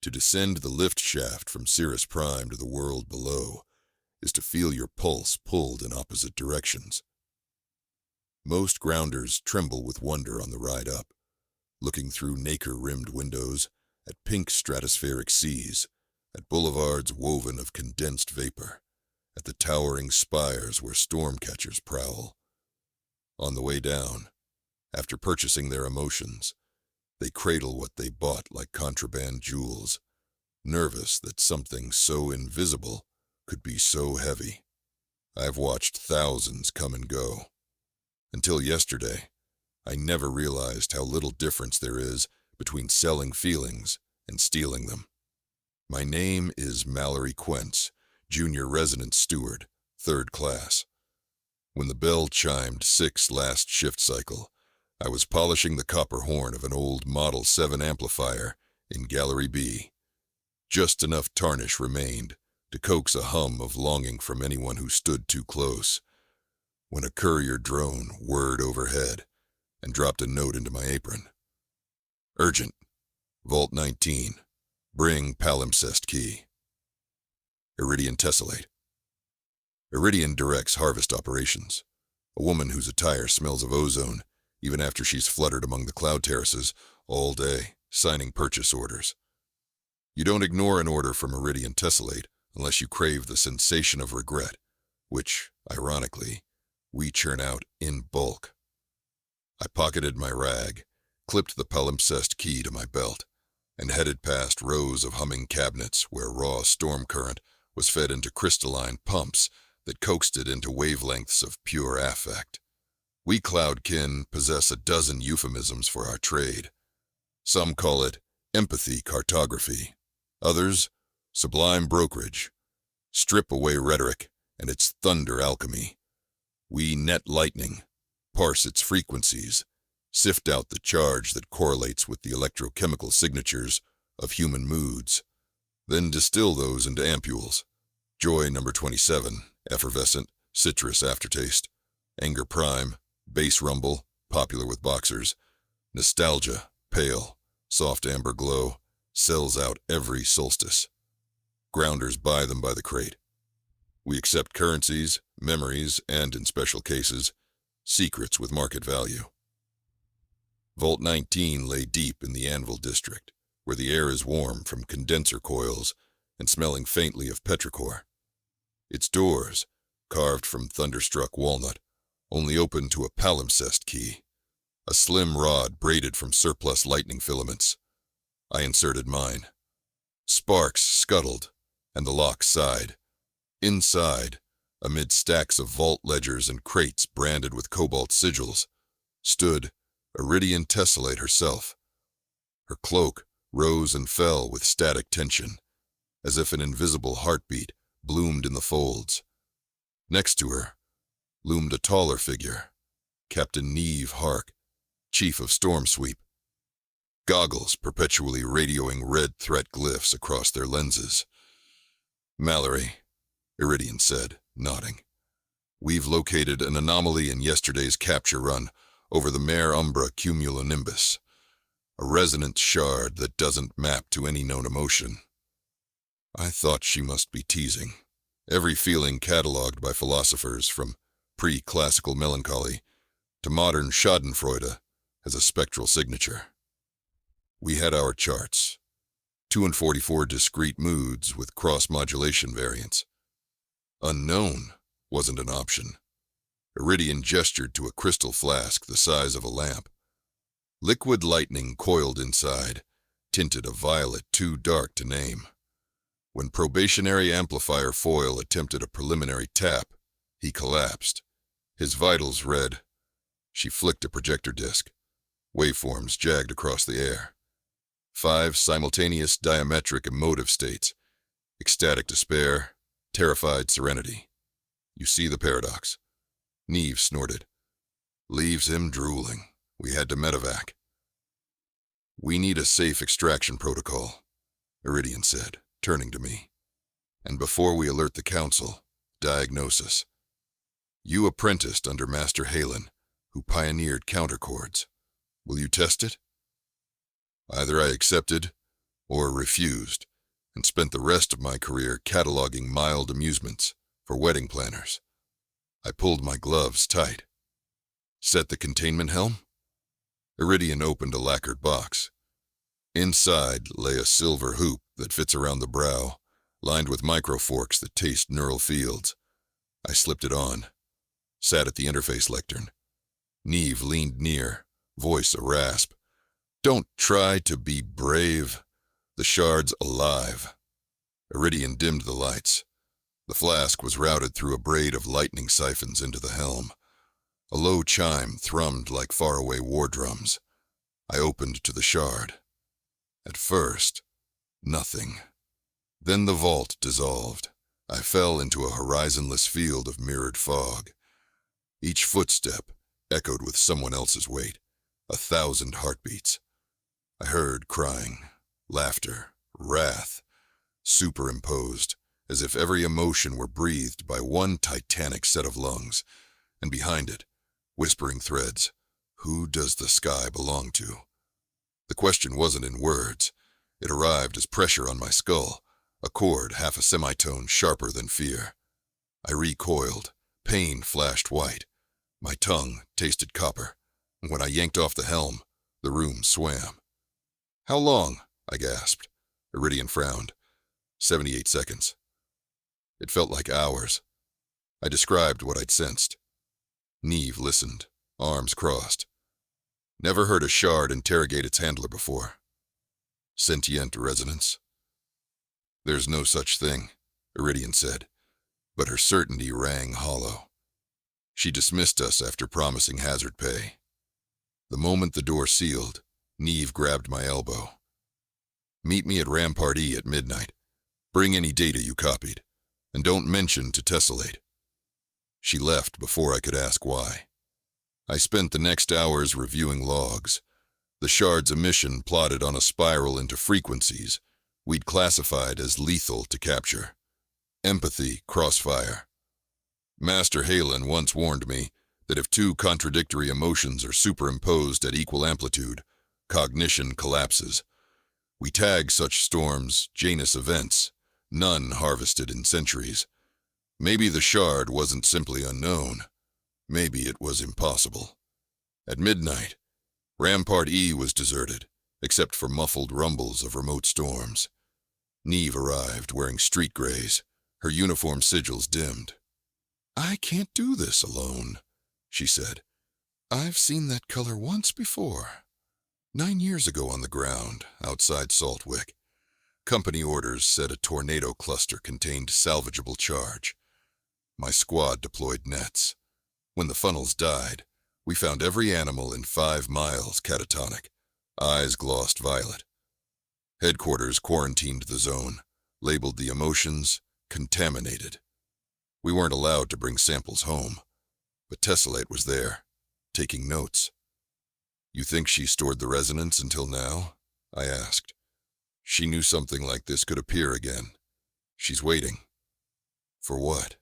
To descend the lift shaft from Cirrus Prime to the world below is to feel your pulse pulled in opposite directions. Most grounders tremble with wonder on the ride up, looking through nacre-rimmed windows at pink stratospheric seas, at boulevards woven of condensed vapor, at the towering spires where storm catchers prowl. On the way down, after purchasing their emotions, they cradle what they bought like contraband jewels, nervous that something so invisible could be so heavy. I've watched thousands come and go. Until yesterday, I never realized how little difference there is between selling feelings and stealing them. My name is Mallory Quentz, Junior Resident Steward, 3rd class. When the bell chimed 6 last shift cycle, I was polishing the copper horn of an old Model 7 amplifier in Gallery B. Just enough tarnish remained to coax a hum of longing from anyone who stood too close, when a courier drone whirred overhead and dropped a note into my apron. Urgent. Vault 19. Bring palimpsest key. Iridian tessellate. Iridian directs harvest operations. A woman whose attire smells of ozone, even after she's fluttered among the cloud terraces all day, signing purchase orders. You don't ignore an order from Iridian tessellate unless you crave the sensation of regret, which, ironically, we churn out in bulk. I pocketed my rag, clipped the palimpsest key to my belt, and headed past rows of humming cabinets where raw storm current was fed into crystalline pumps that coaxed it into wavelengths of pure affect. We cloudkin possess a dozen euphemisms for our trade. Some call it empathy cartography, others sublime brokerage. Strip away rhetoric and its thunder alchemy. We net lightning, parse its frequencies, sift out the charge that correlates with the electrochemical signatures of human moods, then distill those into ampules. Joy number 27, effervescent, citrus aftertaste. Anger prime, bass rumble, popular with boxers. Nostalgia, pale, soft amber glow, sells out every solstice. Grounders buy them by the crate. We accept currencies, memories, and, in special cases, secrets with market value. Vault 19 lay deep in the Anvil district, where the air is warm from condenser coils and smelling faintly of petrichor. Its doors, carved from thunderstruck walnut, only open to a palimpsest key, a slim rod braided from surplus lightning filaments. I inserted mine. Sparks scuttled, and the lock sighed. Inside, amid stacks of vault ledgers and crates branded with cobalt sigils, stood Iridian tessellate herself. Her cloak rose and fell with static tension, as if an invisible heartbeat bloomed in the folds. Next to her loomed a taller figure, Captain Neve Hark, Chief of Storm Sweep. Goggles perpetually radioing red threat glyphs across their lenses. Mallory, Iridian said, nodding. We've located an anomaly in yesterday's capture run over the Mare Umbra cumulonimbus, a resonance shard that doesn't map to any known emotion. I thought she must be teasing. Every feeling catalogued by philosophers from pre-classical melancholy to modern schadenfreude has a spectral signature. We had our charts, 2 and 44 discrete moods with cross-modulation variants. Unknown wasn't an option. Iridian gestured to a crystal flask the size of a lamp. Liquid lightning coiled inside, tinted a violet too dark to name. When probationary amplifier foil attempted a preliminary tap, he collapsed. His vitals read. She flicked a projector disc. Waveforms jagged across the air. 5 simultaneous diametric emotive states. Ecstatic despair, terrified serenity. You see the paradox. Neve snorted. Leaves him drooling. We had to medevac. We need a safe extraction protocol, Iridian said, turning to me. And before we alert the council, diagnosis. You apprenticed under Master Halen, who pioneered counterchords. Will you test it? Either I accepted, or refused, and spent the rest of my career cataloging mild amusements for wedding planners. I pulled my gloves tight. Set the containment helm? Iridian opened a lacquered box. Inside lay a silver hoop that fits around the brow, lined with microforks that taste neural fields. I slipped it on, sat at the interface lectern. Neve leaned near, voice a rasp. "Don't try to be brave. The shard's alive." Iridian dimmed the lights. The flask was routed through a braid of lightning siphons into the helm. A low chime thrummed like faraway war drums. I opened to the shard. At first, nothing. Then the vault dissolved. I fell into a horizonless field of mirrored fog. Each footstep echoed with someone else's weight, 1,000 heartbeats. I heard crying, laughter, wrath, superimposed, as if every emotion were breathed by one titanic set of lungs, and behind it, whispering threads, "Who does the sky belong to?" The question wasn't in words. It arrived as pressure on my skull, a chord half a semitone sharper than fear. I recoiled. Pain flashed white. My tongue tasted copper, and when I yanked off the helm, the room swam. "How long?" I gasped. Iridian frowned. 78 seconds. It felt like hours. I described what I'd sensed. Neve listened, arms crossed. Never heard a shard interrogate its handler before. Sentient resonance? "There's no such thing," Iridian said, but her certainty rang hollow. She dismissed us after promising hazard pay. The moment the door sealed, Neve grabbed my elbow. "Meet me at Rampart E at midnight. Bring any data you copied, and don't mention to tessellate." She left before I could ask why. I spent the next hours reviewing logs. The shard's emission plotted on a spiral into frequencies we'd classified as lethal to capture. Empathy, crossfire. Master Halen once warned me that if two contradictory emotions are superimposed at equal amplitude, cognition collapses. We tag such storms Janus events, none harvested in centuries. Maybe the shard wasn't simply unknown. Maybe it was impossible. At midnight, Rampart E was deserted, except for muffled rumbles of remote storms. Neve arrived wearing street grays, her uniform sigils dimmed. "I can't do this alone," she said. "I've seen that color once before. 9 years ago on the ground, outside Saltwick. Company orders said a tornado cluster contained salvageable charge. My squad deployed nets. When the funnels died, we found every animal in 5 miles catatonic, eyes glossed violet. Headquarters quarantined the zone, labeled the emotions contaminated. We weren't allowed to bring samples home, but Tessellate was there, taking notes. "You think she stored the resonance until now?" I asked. "She knew something like this could appear again. She's waiting." "For what?"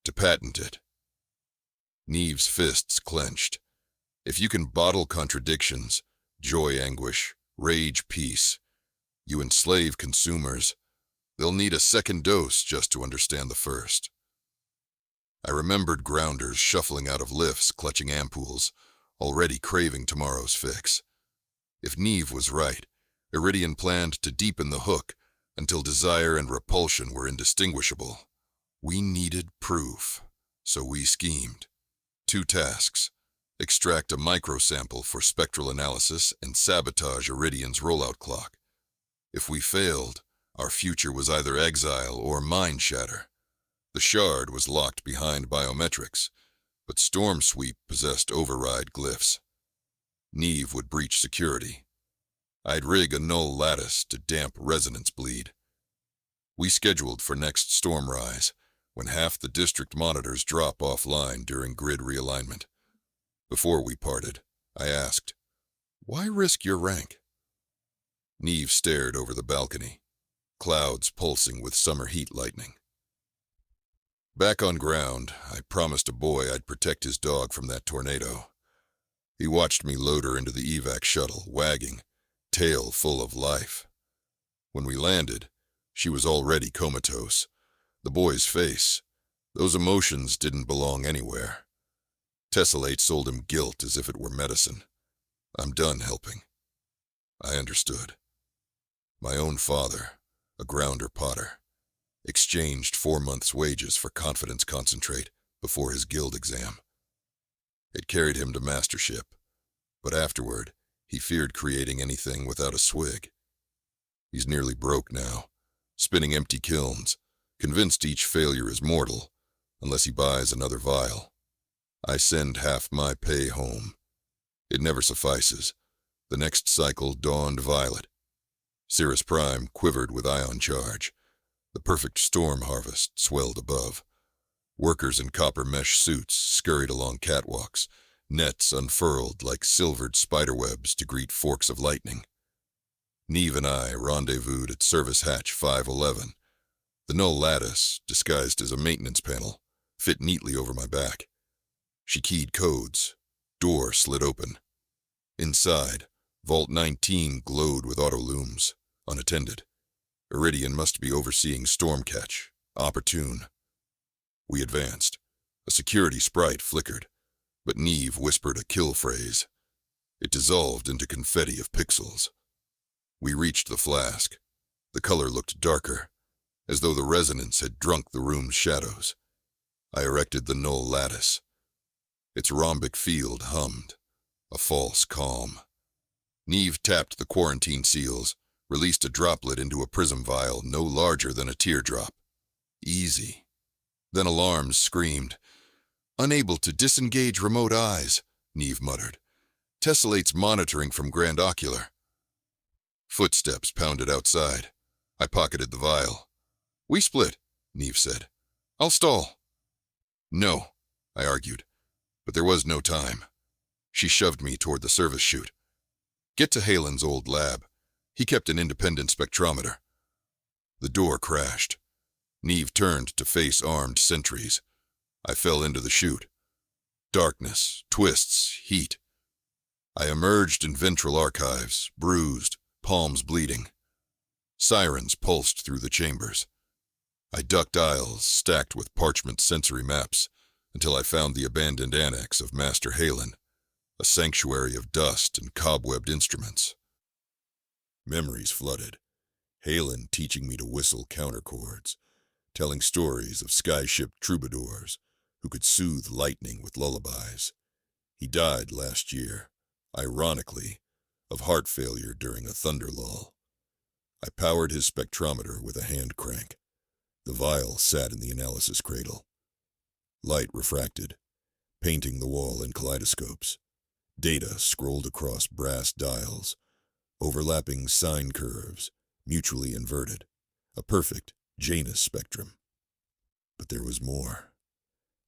"To patent it." Neve's fists clenched. "If you can bottle contradictions, joy anguish, rage peace, you enslave consumers. They'll need a second dose just to understand the first." I remembered grounders shuffling out of lifts clutching ampoules, already craving tomorrow's fix. If Neve was right, Iridian planned to deepen the hook until desire and repulsion were indistinguishable. We needed proof, so we schemed. 2 tasks: extract a microsample for spectral analysis and sabotage Iridian's rollout clock. If we failed, our future was either exile or mind shatter. The shard was locked behind biometrics, but Storm Sweep possessed override glyphs. Neve would breach security. I'd rig a null lattice to damp resonance bleed. We scheduled for next storm rise, when half the district monitors drop offline during grid realignment. Before we parted, I asked, "Why risk your rank?" Neve stared over the balcony, clouds pulsing with summer heat lightning. Back on ground, I promised a boy I'd protect his dog from that tornado. He watched me load her into the evac shuttle, wagging, tail full of life. When we landed, she was already comatose. The boy's face, those emotions didn't belong anywhere. Tessellate sold him guilt as if it were medicine. I'm done helping. I understood. My own father, a grounder potter, exchanged 4 months' wages for confidence concentrate before his guild exam. It carried him to mastership, but afterward, he feared creating anything without a swig. He's nearly broke now, spinning empty kilns, convinced each failure is mortal, unless he buys another vial. I send half my pay home. It never suffices. The next cycle dawned violet. Cirrus Prime quivered with ion charge. The perfect storm harvest swelled above. Workers in copper mesh suits scurried along catwalks, nets unfurled like silvered spiderwebs to greet forks of lightning. Neve and I rendezvoused at Service Hatch 511. The null lattice, disguised as a maintenance panel, fit neatly over my back. She keyed codes. Door slid open. Inside, Vault 19 glowed with autolooms, unattended. Iridian must be overseeing Stormcatch, opportune. We advanced. A security sprite flickered, but Neve whispered a kill phrase. It dissolved into confetti of pixels. We reached the flask. The color looked darker, as though the resonance had drunk the room's shadows. I erected the null lattice. Its rhombic field hummed, a false calm. Neve tapped the quarantine seals, released a droplet into a prism vial no larger than a teardrop. Easy. Then alarms screamed. Unable to disengage remote eyes, Neve muttered. Tessellate's monitoring from Grand Ocular. Footsteps pounded outside. I pocketed the vial. We split, Neve said. I'll stall. No, I argued, but there was no time. She shoved me toward the service chute. Get to Halen's old lab. He kept an independent spectrometer. The door crashed. Neve turned to face armed sentries. I fell into the chute. Darkness, twists, heat. I emerged in ventral archives, bruised, palms bleeding. Sirens pulsed through the chambers. I ducked aisles stacked with parchment sensory maps until I found the abandoned annex of Master Halen, a sanctuary of dust and cobwebbed instruments. Memories flooded. Halen teaching me to whistle counterchords, telling stories of skyship troubadours who could soothe lightning with lullabies. He died last year, ironically, of heart failure during a thunder lull. I powered his spectrometer with a hand crank. The vial sat in the analysis cradle. Light refracted, painting the wall in kaleidoscopes. Data scrolled across brass dials, overlapping sine curves, mutually inverted. A perfect Janus spectrum. But there was more.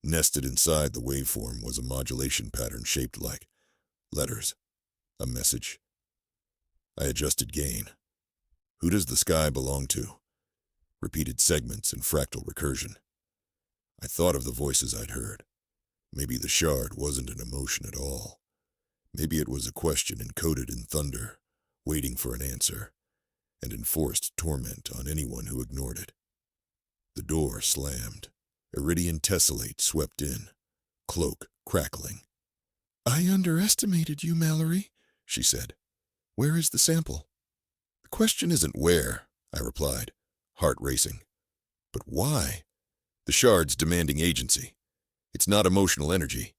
Nested inside the waveform was a modulation pattern shaped like letters. A message. I adjusted gain. Who does the sky belong to? Repeated segments in fractal recursion. I thought of the voices I'd heard. Maybe the shard wasn't an emotion at all. Maybe it was a question encoded in thunder, waiting for an answer, and enforced torment on anyone who ignored it. The door slammed. Iridian tessellate swept in, cloak crackling. I underestimated you, Mallory, she said. Where is the sample? The question isn't where, I replied, heart racing. But why? The shard's demanding agency. It's not emotional energy.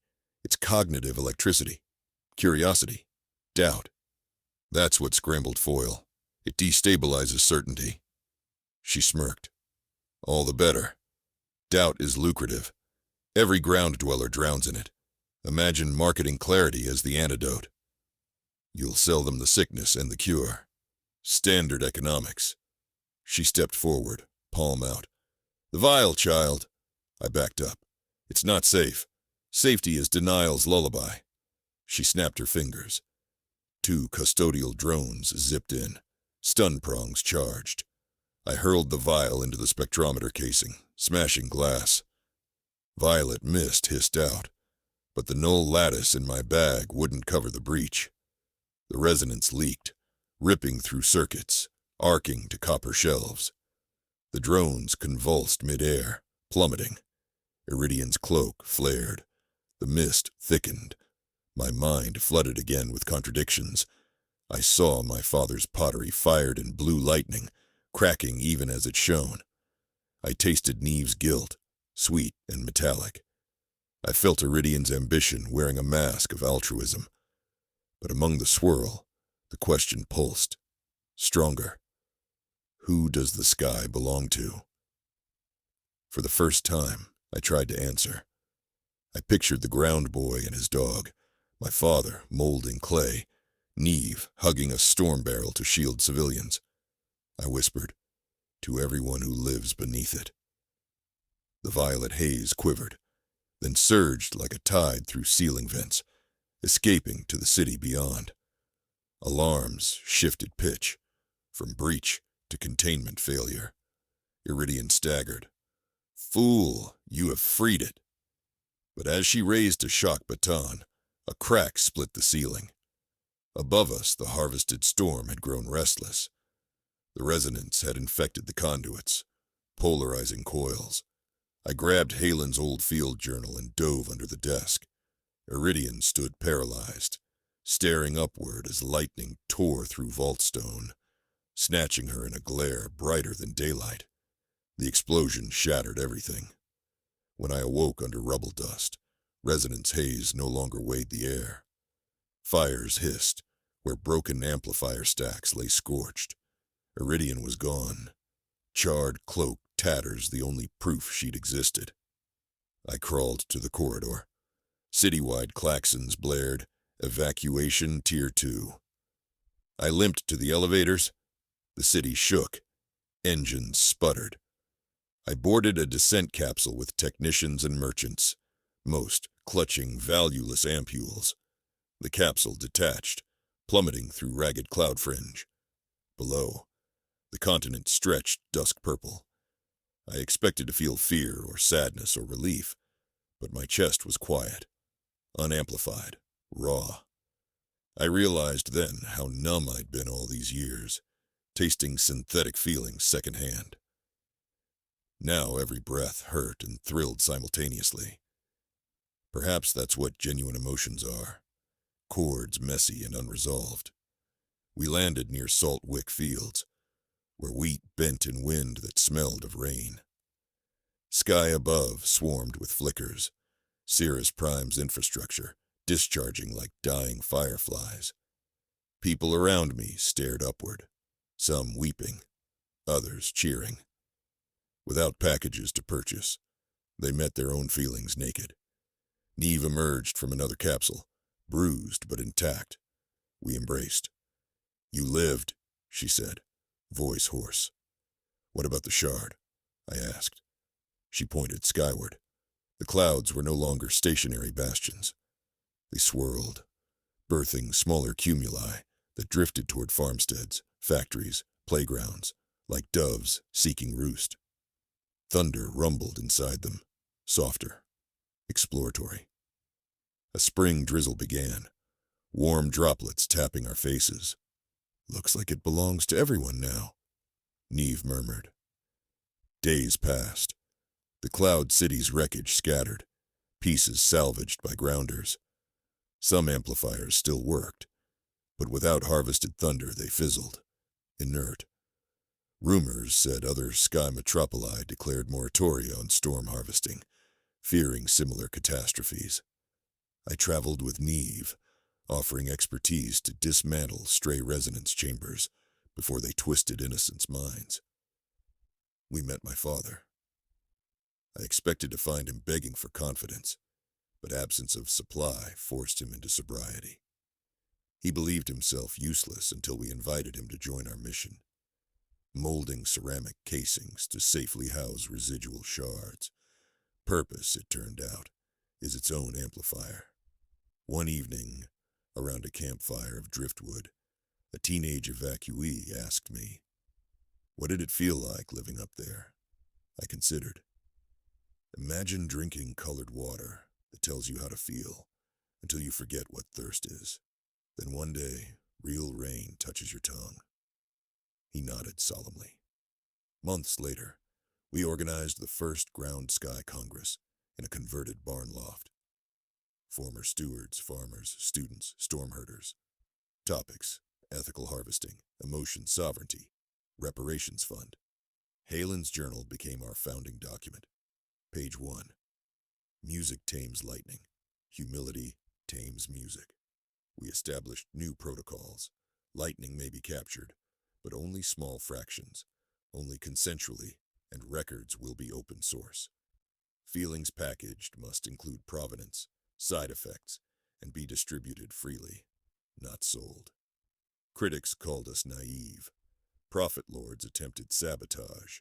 It's cognitive electricity. Curiosity. Doubt. That's what scrambled foil. It destabilizes certainty. She smirked. All the better. Doubt is lucrative. Every ground dweller drowns in it. Imagine marketing clarity as the antidote. You'll sell them the sickness and the cure. Standard economics. She stepped forward, palm out. The vial, child. I backed up. It's not safe. Safety is denial's lullaby. She snapped her fingers. 2 custodial drones zipped in, stun prongs charged. I hurled the vial into the spectrometer casing, smashing glass. Violet mist hissed out, but the null lattice in my bag wouldn't cover the breach. The resonance leaked, ripping through circuits, arcing to copper shelves. The drones convulsed mid-air, plummeting. Iridian's cloak flared. The mist thickened. My mind flooded again with contradictions. I saw my father's pottery fired in blue lightning, cracking even as it shone. I tasted Neve's guilt, sweet and metallic. I felt Iridian's ambition wearing a mask of altruism. But among the swirl, the question pulsed, stronger. Who does the sky belong to? For the first time, I tried to answer. I pictured the ground boy and his dog, my father molding clay, Neve hugging a storm barrel to shield civilians. I whispered, to everyone who lives beneath it. The violet haze quivered, then surged like a tide through ceiling vents, escaping to the city beyond. Alarms shifted pitch, from breach to containment failure. Iridian staggered. Fool, you have freed it. But as she raised a shock baton, a crack split the ceiling. Above us, the harvested storm had grown restless. The resonance had infected the conduits, polarizing coils. I grabbed Halen's old field journal and dove under the desk. Iridian stood paralyzed, staring upward as lightning tore through vault stone, snatching her in a glare brighter than daylight. The explosion shattered everything. When I awoke under rubble dust, resonance haze no longer weighed the air. Fires hissed, where broken amplifier stacks lay scorched. Iridian was gone. Charred cloak tatters the only proof she'd existed. I crawled to the corridor. Citywide klaxons blared, evacuation tier 2. I limped to the elevators. The city shook. Engines sputtered. I boarded a descent capsule with technicians and merchants, most clutching valueless ampules. The capsule detached, plummeting through ragged cloud fringe. Below, the continent stretched dusk purple. I expected to feel fear or sadness or relief, but my chest was quiet, unamplified, raw. I realized then how numb I'd been all these years, tasting synthetic feelings secondhand. Now every breath hurt and thrilled simultaneously. Perhaps that's what genuine emotions are, chords messy and unresolved. We landed near Salt Wick Fields, where wheat bent in wind that smelled of rain. Sky above swarmed with flickers, Cirrus Prime's infrastructure discharging like dying fireflies. People around me stared upward, some weeping, others cheering. Without packages to purchase, they met their own feelings naked. Neve emerged from another capsule, bruised but intact. We embraced. You lived, she said, voice hoarse. What about the shard? I asked. She pointed skyward. The clouds were no longer stationary bastions. They swirled, birthing smaller cumuli that drifted toward farmsteads, factories, playgrounds, like doves seeking roost. Thunder rumbled inside them, softer, exploratory. A spring drizzle began, warm droplets tapping our faces. Looks like it belongs to everyone now, Neve murmured. Days passed. The Cloud City's wreckage scattered, pieces salvaged by grounders. Some amplifiers still worked, but without harvested thunder they fizzled, inert. Rumors said other sky metropoli declared moratoria on storm harvesting, fearing similar catastrophes. I traveled with Neve, offering expertise to dismantle stray resonance chambers before they twisted innocents' minds. We met my father. I expected to find him begging for confidence, but absence of supply forced him into sobriety. He believed himself useless until we invited him to join our mission, molding ceramic casings to safely house residual shards. Purpose, it turned out, is its own amplifier. One evening, around a campfire of driftwood, a teenage evacuee asked me, what did it feel like living up there? I considered. Imagine drinking colored water that tells you how to feel until you forget what thirst is. Then one day, real rain touches your tongue. He nodded solemnly. Months later, we organized the first Ground Sky Congress in a converted barn loft. Former stewards, farmers, students, storm herders. Topics: ethical harvesting, emotion sovereignty, reparations fund. Halen's journal became our founding document. Page 1. Music tames lightning. Humility tames music. We established new protocols. Lightning may be captured, but only small fractions, only consensually, and records will be open source. Feelings packaged must include provenance, side effects, and be distributed freely, not sold. Critics called us naive. Prophet lords attempted sabotage.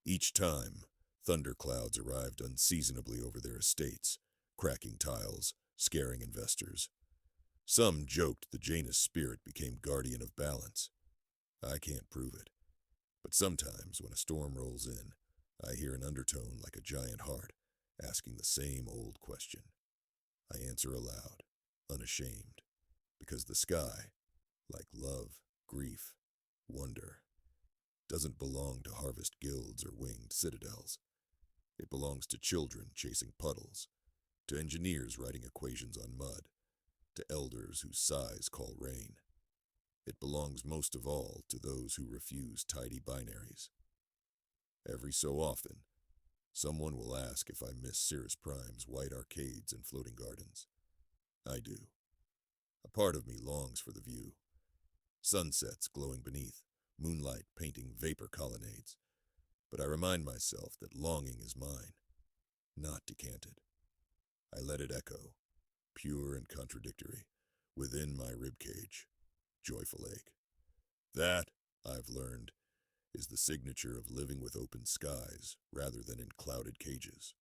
Each time, thunderclouds arrived unseasonably over their estates, cracking tiles, scaring investors. Some joked the Janus spirit became guardian of balance. I can't prove it, but sometimes when a storm rolls in, I hear an undertone like a giant heart, asking the same old question. I answer aloud, unashamed, because the sky, like love, grief, wonder, doesn't belong to harvest guilds or winged citadels. It belongs to children chasing puddles, to engineers writing equations on mud, to elders whose sighs call rain. It belongs most of all to those who refuse tidy binaries. Every so often, someone will ask if I miss Cirrus Prime's white arcades and floating gardens. I do. A part of me longs for the view. Sunsets glowing beneath, moonlight painting vapor colonnades. But I remind myself that longing is mine, not decanted. I let it echo, pure and contradictory, within my ribcage, joyful ache. That, I've learned, is the signature of living with open skies rather than in clouded cages.